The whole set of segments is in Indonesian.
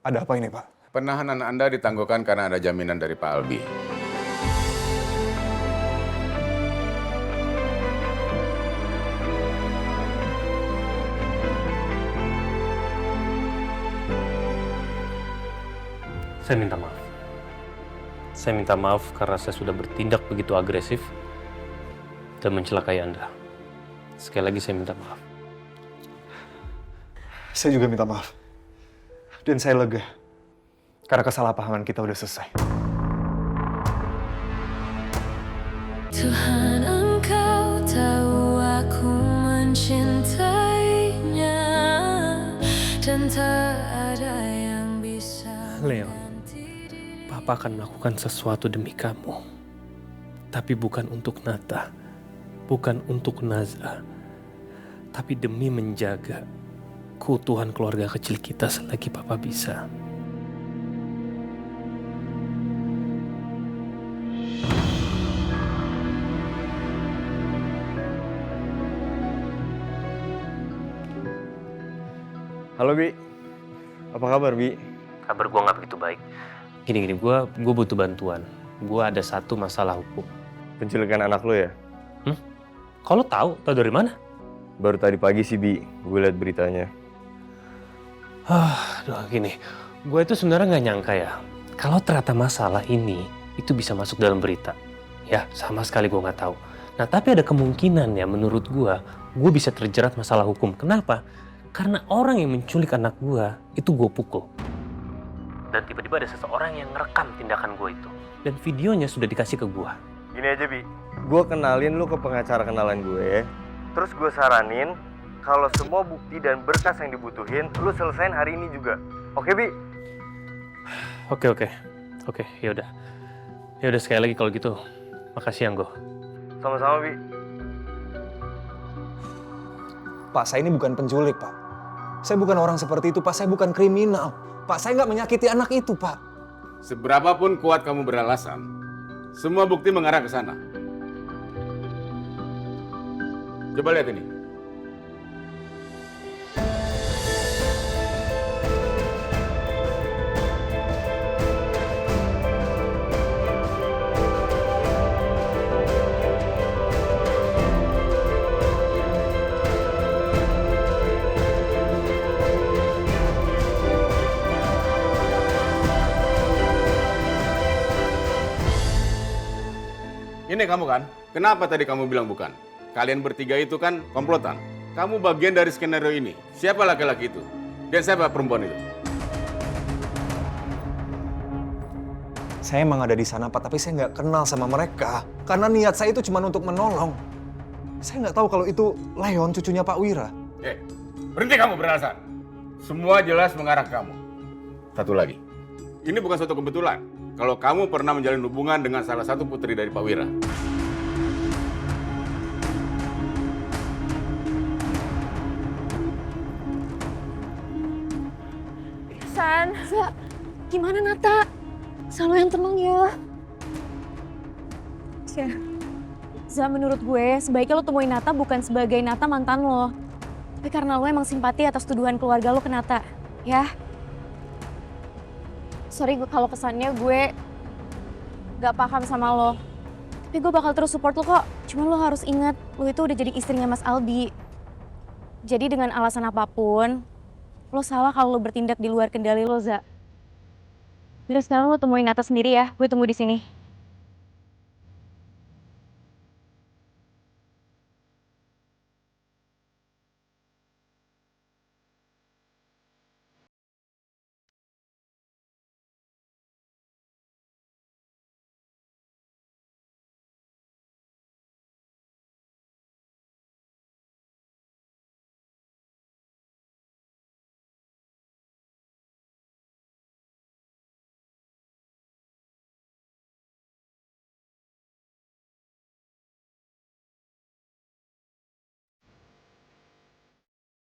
Ada apa ini, Pak? Penahanan Anda ditangguhkan karena ada jaminan dari Pak Albi. Saya minta maaf. Saya minta maaf karena saya sudah bertindak begitu agresif dan mencelakai Anda. Sekali lagi saya minta maaf. Saya juga minta maaf. Dan saya lega. Karena kesalahpahaman kita udah selesai. Tuhan, Engkau tahu aku mencintainya, dan tak ada yang bisa Leon, Papa akan melakukan sesuatu demi kamu. Tapi bukan untuk Nata, bukan untuk Naza, tapi demi menjaga keutuhan keluarga kecil kita selagi Papa bisa. Halo Bi, apa kabar Bi? Kabar gue nggak begitu baik. Gini, gue butuh bantuan. Gue ada satu masalah hukum. Penculikan anak lo ya? Kalau tahu dari mana? Baru tadi pagi sih Bi, gue liat beritanya. Gini, gue itu sebenarnya nggak nyangka ya, kalau ternyata masalah ini itu bisa masuk dalam berita. Ya, sama sekali gue nggak tahu. Nah, tapi ada kemungkinan ya, menurut gue bisa terjerat masalah hukum. Kenapa? Karena orang yang menculik anak gue itu gue pukul. Dan tiba-tiba ada seseorang yang ngerekam tindakan gue itu. Dan videonya sudah dikasih ke gue. Gini aja Bi, gue kenalin lu ke pengacara kenalan gue. Terus gue saranin, kalau semua bukti dan berkas yang dibutuhin, lu selesain hari ini juga. Oke Bi? Oke, yaudah. Yaudah sekali lagi kalau gitu, makasih Anggo. Sama-sama Bi. Pak, saya ini bukan penculik, Pak. Saya bukan orang seperti itu, Pak. Saya bukan kriminal. Pak, saya nggak menyakiti anak itu, Pak. Seberapapun kuat kamu beralasan, semua bukti mengarah ke sana. Coba lihat ini. Ini kamu kan? Kenapa tadi kamu bilang bukan? Kalian bertiga itu kan komplotan. Kamu bagian dari skenario ini. Siapa laki-laki itu? Dan siapa perempuan itu? Saya emang ada di sana, Pak. Tapi saya nggak kenal sama mereka. Karena niat saya itu cuma untuk menolong. Saya nggak tahu kalau itu Leon, cucunya Pak Wira. Berhenti kamu beralasan. Semua jelas mengarah ke kamu. Satu lagi. Ini bukan suatu kebetulan. Kalau kamu pernah menjalin hubungan dengan salah satu putri dari Pak Wira. San, gimana Nata? Selalu yang tenang ya. Menurut gue sebaiknya lo temuin Nata bukan sebagai Nata mantan lo. Tapi karena lo emang simpati atas tuduhan keluarga lo ke Nata, ya. Sorry kalau kesannya gue gak paham sama lo. Tapi gue bakal terus support lo kok. Cuma lo harus ingat, lo itu udah jadi istrinya Mas Albi. Jadi dengan alasan apapun, lo salah kalau lo bertindak di luar kendali lo, Za. Udah sekarang lo temuin Nata sendiri ya, gue tunggu di sini.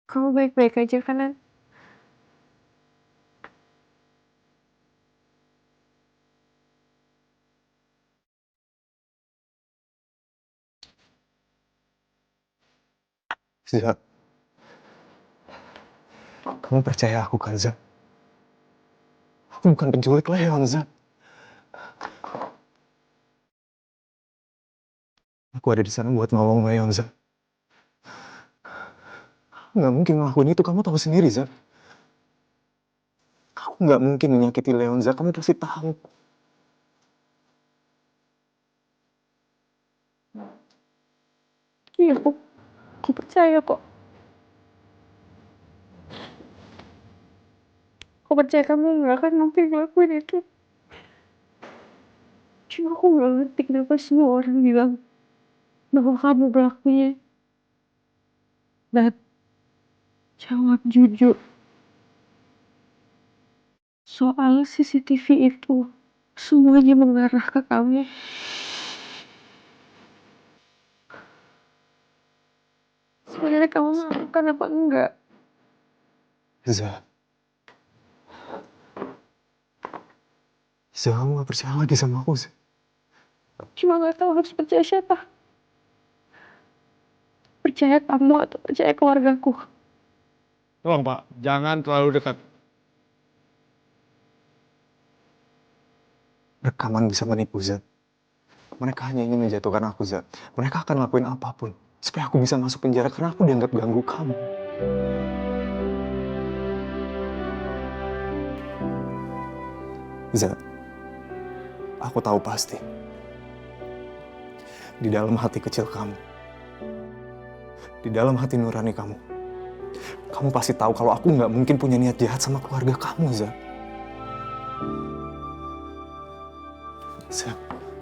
Kamu baik-baik aja kan, Nan? Zak, kamu percaya aku kan, Zak? Aku bukan penculik Leon, Zak. Aku ada di sana buat nolong Leon, Zak. Aku nggak mungkin ngelakuin itu, kamu tahu sendiri, Zak. Aku nggak mungkin menyakiti Leon, Zak. Kamu pasti tahu. Iya, aku percaya kok. Aku percaya kamu nggak akan mungkin ngelakuin itu. Cuma aku nggak ngerti kenapa semua orang bilang bahwa kamu pelakunya. Dan jawab jujur. Soal CCTV itu, semuanya mengarah ke kamu. Sebenarnya kamu melakukan apa enggak? Zak. Zak, kamu gak percaya lagi sama aku, Zak. Cuma nggak tahu harus percaya siapa. Percaya kamu atau percaya keluargaku. Tolong Pak, jangan terlalu dekat. Rekaman bisa menipu, Zak. Mereka hanya ingin menjatuhkan aku, Zak. Mereka akan lakuin apapun supaya aku bisa masuk penjara karena aku dianggap ganggu kamu. Zak, aku tahu pasti. Di dalam hati kecil kamu, di dalam hati nurani kamu, kamu pasti tahu kalau aku nggak mungkin punya niat jahat sama keluarga kamu, Zak.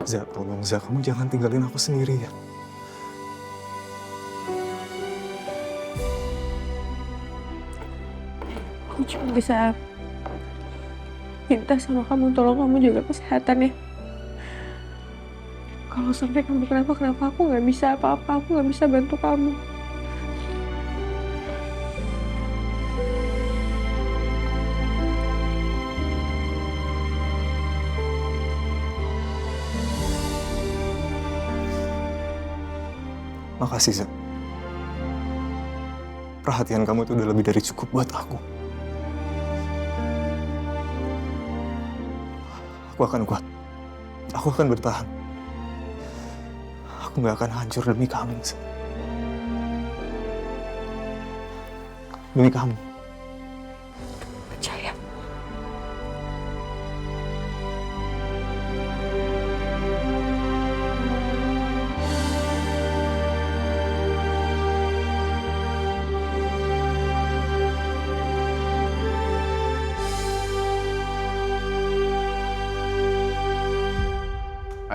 Zak, tolong Zak, kamu jangan tinggalin aku sendiri ya. Aku cuma bisa minta sama kamu, tolong kamu jaga kesehatan ya. Kalau sampai kamu kenapa aku nggak bisa apa-apa, aku nggak bisa bantu kamu. Makasih, Zak. Perhatian kamu itu udah lebih dari cukup buat aku. Aku akan kuat. Aku akan bertahan. Aku nggak akan hancur demi kamu, Zak. Demi kamu. Percaya.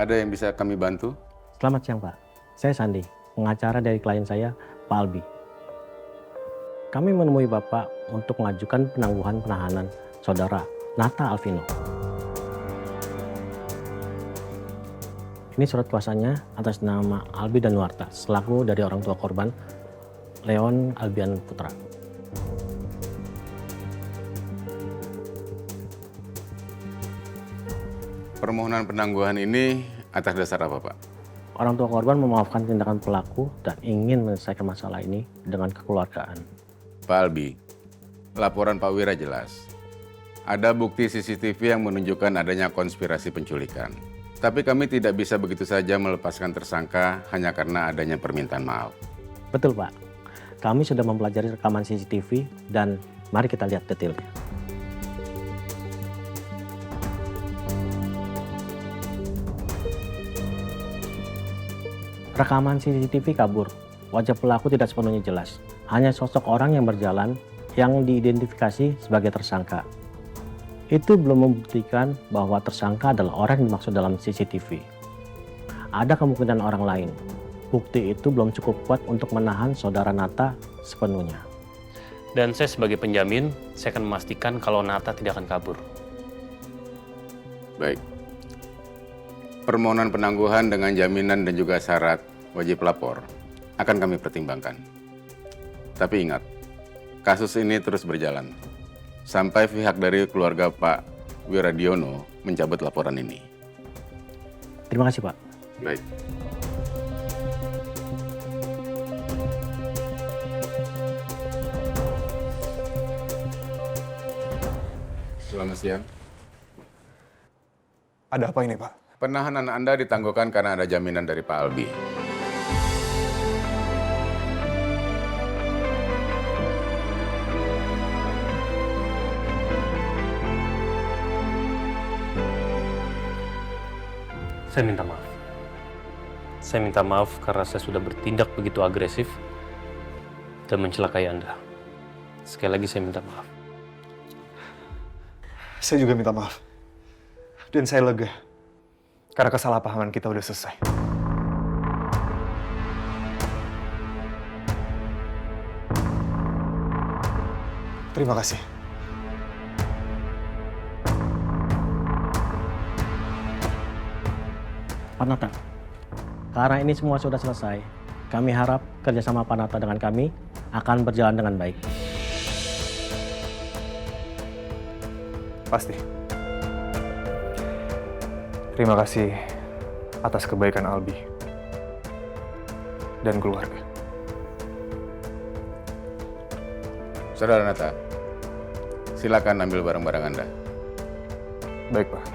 Ada yang bisa kami bantu? Selamat siang Pak, saya Sandi, pengacara dari klien saya, Pak Albi. Kami menemui Bapak untuk mengajukan penangguhan penahanan saudara Nata Alvino. Ini surat kuasanya atas nama Albi dan Nuarta, selaku dari orang tua korban, Leon Albian Putra. Permohonan penangguhan ini atas dasar apa, Pak? Orang tua korban memaafkan tindakan pelaku dan ingin menyelesaikan masalah ini dengan kekeluargaan. Pak Albi, laporan Pak Wira jelas. Ada bukti CCTV yang menunjukkan adanya konspirasi penculikan. Tapi kami tidak bisa begitu saja melepaskan tersangka hanya karena adanya permintaan maaf. Betul Pak, kami sudah mempelajari rekaman CCTV dan mari kita lihat detailnya. Rekaman CCTV kabur, wajah pelaku tidak sepenuhnya jelas. Hanya sosok orang yang berjalan yang diidentifikasi sebagai tersangka. Itu belum membuktikan bahwa tersangka adalah orang yang dimaksud dalam CCTV. Ada kemungkinan orang lain. Bukti itu belum cukup kuat untuk menahan saudara Nata sepenuhnya. Dan saya sebagai penjamin, saya akan memastikan kalau Nata tidak akan kabur. Baik. Permohonan penangguhan dengan jaminan dan juga syarat wajib lapor akan kami pertimbangkan. Tapi ingat, kasus ini terus berjalan sampai pihak dari keluarga Pak Wiradiono mencabut laporan ini. Terima kasih Pak. Baik. Selamat siang. Ada apa ini, Pak? Penahanan Anda ditangguhkan karena ada jaminan dari Pak Albi. Saya minta maaf. Saya minta maaf karena saya sudah bertindak begitu agresif dan mencelakai Anda. Sekali lagi saya minta maaf. Saya juga minta maaf. Dan saya lega. Karena kesalahpahaman kita udah selesai. Terima kasih. Pak Nata, karena ini semua sudah selesai, kami harap kerjasama Pak Nata dengan kami akan berjalan dengan baik. Pasti. Terima kasih atas kebaikan Albi dan keluarga. Saudara Nata, silakan ambil barang-barang Anda. Baik, Pak.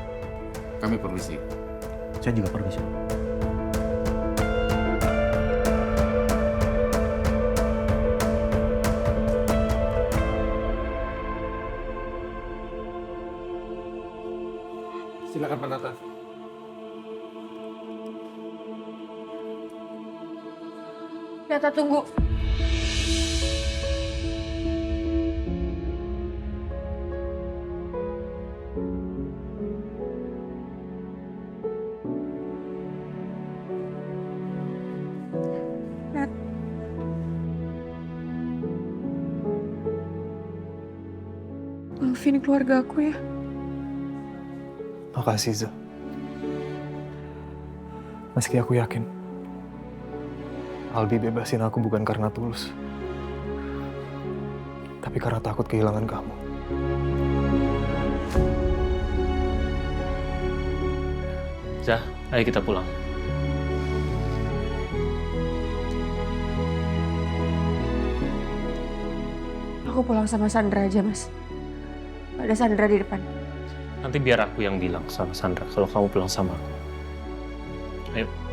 Kami permisi. Saya juga permisi. Silakan Pak Nata. Nata, tunggu. Nat. Maafin keluarga aku ya. Makasih, Za. Meski aku yakin Albi bebasin aku bukan karena tulus, tapi karena takut kehilangan kamu. Zah, ayo kita pulang. Aku pulang sama Sandra aja, Mas. Ada Sandra di depan. Nanti biar aku yang bilang sama Sandra kalau kamu pulang sama aku. Ayo.